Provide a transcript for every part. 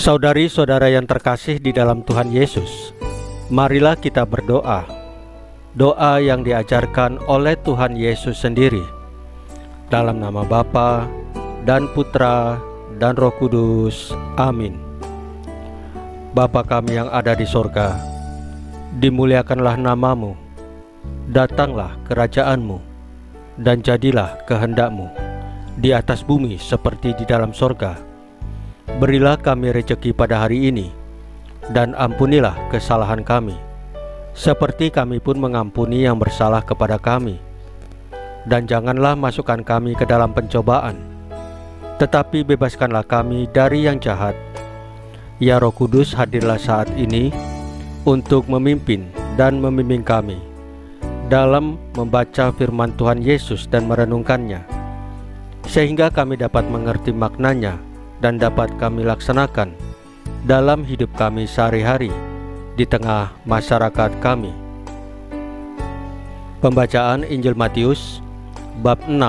Saudari-saudara yang terkasih di dalam Tuhan Yesus, marilah kita berdoa. Doa yang diajarkan oleh Tuhan Yesus sendiri. Dalam nama Bapa dan Putra dan Roh Kudus. Amin. Bapa kami yang ada di sorga, dimuliakanlah namamu. Datanglah kerajaan-Mu, dan jadilah kehendak-Mu di atas bumi seperti di dalam sorga. Berilah kami rezeki pada hari ini, dan ampunilah kesalahan kami, seperti kami pun mengampuni yang bersalah kepada kami. Dan janganlah masukkan kami ke dalam pencobaan, tetapi bebaskanlah kami dari yang jahat. Ya Roh Kudus, hadirlah saat ini untuk memimpin dan membimbing kami dalam membaca firman Tuhan Yesus dan merenungkannya, sehingga kami dapat mengerti maknanya dan dapat kami laksanakan dalam hidup kami sehari-hari di tengah masyarakat kami. Pembacaan Injil Matius bab 6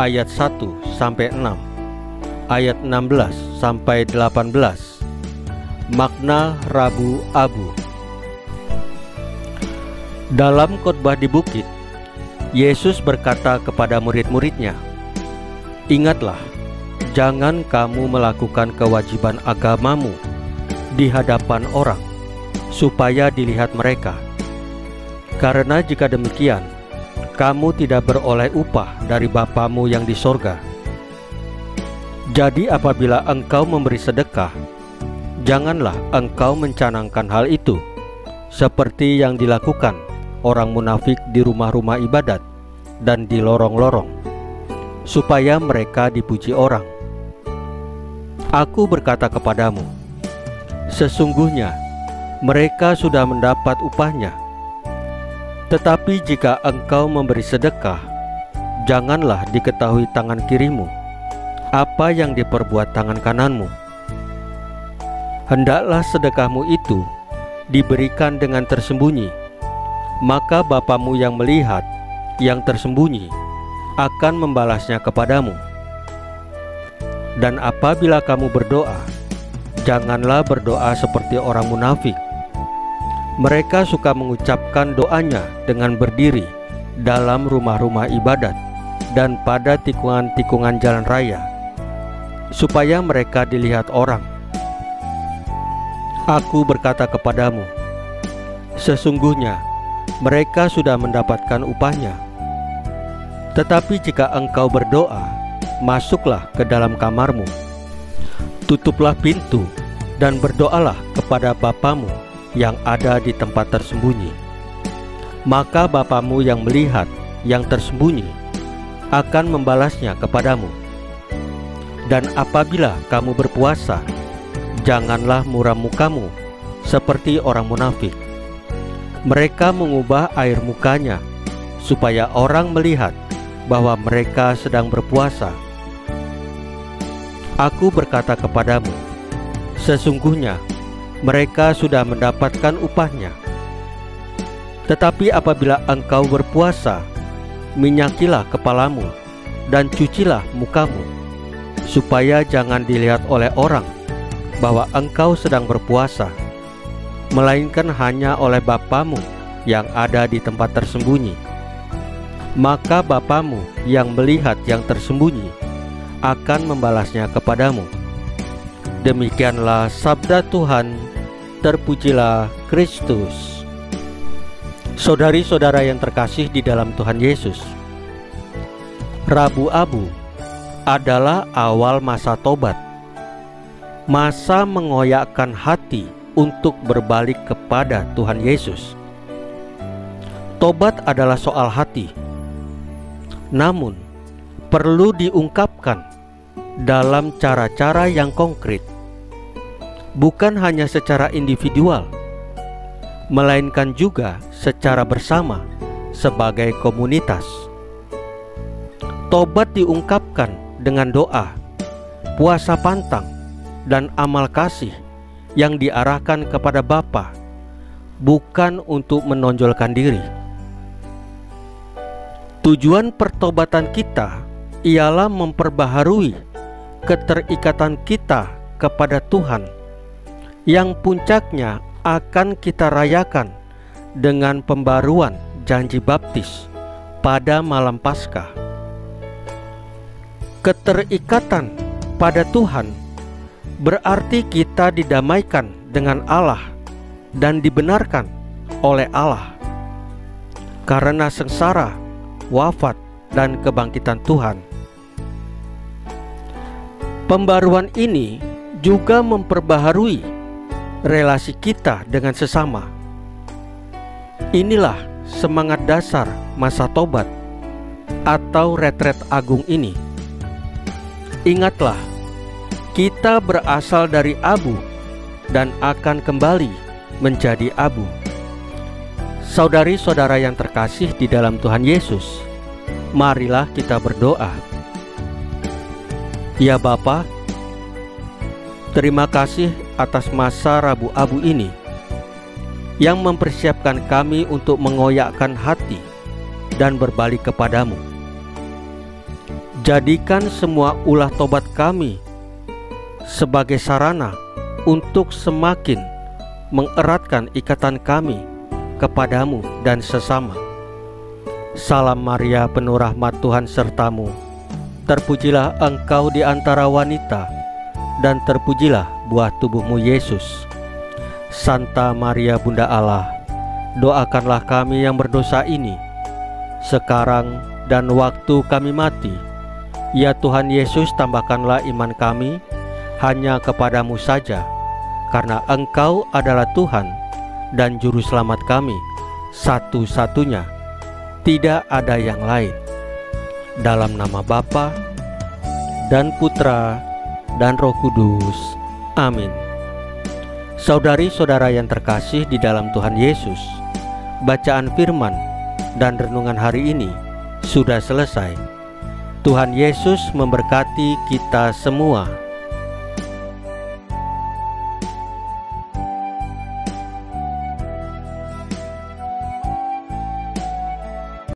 ayat 1 sampai 6, ayat 16 sampai 18. Makna Rabu Abu. Dalam khotbah di bukit, Yesus berkata kepada murid-muridnya, "Ingatlah, jangan kamu melakukan kewajiban agamamu di hadapan orang, supaya dilihat mereka. Karena jika demikian, kamu tidak beroleh upah dari Bapamu yang di sorga. Jadi apabila engkau memberi sedekah, janganlah engkau mencanangkan hal itu, seperti yang dilakukan orang munafik di rumah-rumah ibadat dan di lorong-lorong, supaya mereka dipuji orang. Aku berkata kepadamu, sesungguhnya mereka sudah mendapat upahnya. Tetapi jika engkau memberi sedekah, janganlah diketahui tangan kirimu apa yang diperbuat tangan kananmu. Hendaklah sedekahmu itu diberikan dengan tersembunyi, maka Bapamu yang melihat yang tersembunyi akan membalasnya kepadamu. Dan apabila kamu berdoa, janganlah berdoa seperti orang munafik. Mereka suka mengucapkan doanya dengan berdiri dalam rumah-rumah ibadat dan pada tikungan-tikungan jalan raya, supaya mereka dilihat orang. Aku berkata kepadamu, sesungguhnya mereka sudah mendapatkan upahnya. Tetapi jika engkau berdoa, masuklah ke dalam kamarmu, tutuplah pintu, dan berdoalah kepada Bapamu yang ada di tempat tersembunyi. Maka Bapamu yang melihat yang tersembunyi akan membalasnya kepadamu. Dan apabila kamu berpuasa, janganlah muram mukamu seperti orang munafik. Mereka mengubah air mukanya supaya orang melihat bahwa mereka sedang berpuasa. Aku berkata kepadamu, sesungguhnya mereka sudah mendapatkan upahnya. Tetapi apabila engkau berpuasa, minyakilah kepalamu dan cucilah mukamu, supaya jangan dilihat oleh orang bahwa engkau sedang berpuasa, melainkan hanya oleh Bapamu yang ada di tempat tersembunyi. Maka Bapamu yang melihat yang tersembunyi akan membalasnya kepadamu." Demikianlah sabda Tuhan. Terpujilah Kristus. Saudari-saudara yang terkasih di dalam Tuhan Yesus, Rabu Abu adalah awal masa tobat, masa mengoyakkan hati untuk berbalik kepada Tuhan Yesus. Tobat adalah soal hati, namun perlu diungkapkan dalam cara-cara yang konkret, bukan hanya secara individual, melainkan juga secara bersama sebagai komunitas. Tobat diungkapkan dengan doa, puasa pantang, dan amal kasih yang diarahkan kepada Bapa, bukan untuk menonjolkan diri. Tujuan pertobatan kita ialah memperbaharui keterikatan kita kepada Tuhan yang puncaknya akan kita rayakan dengan pembaruan janji baptis pada malam Paskah. Keterikatan pada Tuhan berarti kita didamaikan dengan Allah dan dibenarkan oleh Allah karena sengsara, wafat, dan kebangkitan Tuhan. Pembaruan ini juga memperbaharui relasi kita dengan sesama. Inilah semangat dasar masa tobat atau retret agung ini. Ingatlah, kita berasal dari abu dan akan kembali menjadi abu. Saudari-saudara yang terkasih di dalam Tuhan Yesus, marilah kita berdoa. Ya Bapa, terima kasih atas masa Rabu Abu ini yang mempersiapkan kami untuk mengoyakkan hati dan berbalik kepadamu. Jadikan semua ulah tobat kami sebagai sarana untuk semakin mengeratkan ikatan kami kepadamu dan sesama. Salam Maria, penuh rahmat, Tuhan sertamu. Terpujilah engkau di antara wanita, dan terpujilah buah tubuhmu Yesus. Santa Maria Bunda Allah, doakanlah kami yang berdosa ini, sekarang dan waktu kami mati. Ya Tuhan Yesus, tambahkanlah iman kami hanya kepadamu saja, karena Engkau adalah Tuhan dan Juru Selamat kami, satu-satunya, tidak ada yang lain. Dalam nama Bapa dan Putra dan Roh Kudus. Amin. Saudari-saudara yang terkasih di dalam Tuhan Yesus, bacaan firman dan renungan hari ini sudah selesai. Tuhan Yesus memberkati kita semua.